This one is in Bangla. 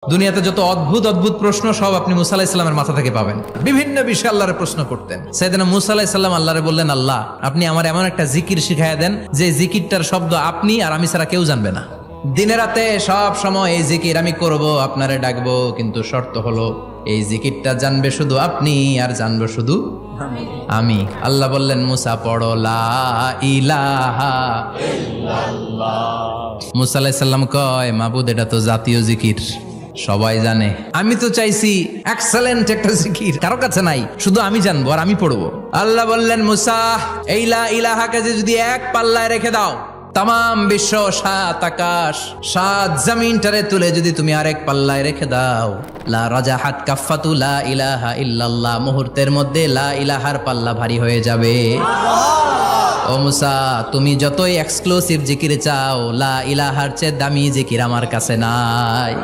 দুনিয়াতে যত অদ্ভুত অদ্ভুত প্রশ্ন সব আপনি মুসা আলাইহিস সালামের মাথা থেকে পাবেন। বিভিন্ন বিষয়ে আল্লাহরে প্রশ্ন করতেন। সাইয়েদনা মুসা আলাইহিস সালাম আল্লাহরে বললেন, আল্লাহ আপনি আমার এমন একটা জিকির শিখাইয়া দেন যে জিকিরটার শব্দ আপনি আর আমি ছাড়া কেউ জানবে না। দিনে রাতে সব সময় এই জিকির আমি করব, আপনারে ডাকবো, কিন্তু শর্ত হলো এই জিকিরটা জানবে শুধু আপনি আর জানবো শুধু আমি। আল্লাহ বললেন, মুসা পড়ো লা ইলাহা ইল্লাল্লাহ। মুসা আলাইহিস সালাম কয়, মাবুদ এটা তো জাতীয় জিকির, সবাই জানে। আমি তো চাইছি এক্সেলেন্ট একটা জিকির, কারো কাছে নাই, শুধু আমি জানবো আর আমি পড়বো। আল্লাহ বললেন, মুসা এই লা ইলাহাকে যদি এক পাল্লায় রেখে দাও, তাম বিশ্ব, সাত আকাশ, সাত জমিনটারে তুলে যদি তুমি আরেক পাল্লায় রেখে দাও, লা রাজাহাত কাফাতু লা ইলাহা ইল্লাল্লাহ, মুহূর্তের মধ্যে লা ইলাহার পাল্লা ভারী হয়ে যাবে। ও মুসা, তুমি যতই এক্সক্লুসিভ জিকির চাও, লা ইলাহার চেয়ে দামি জিকির আমার কাছে নাই।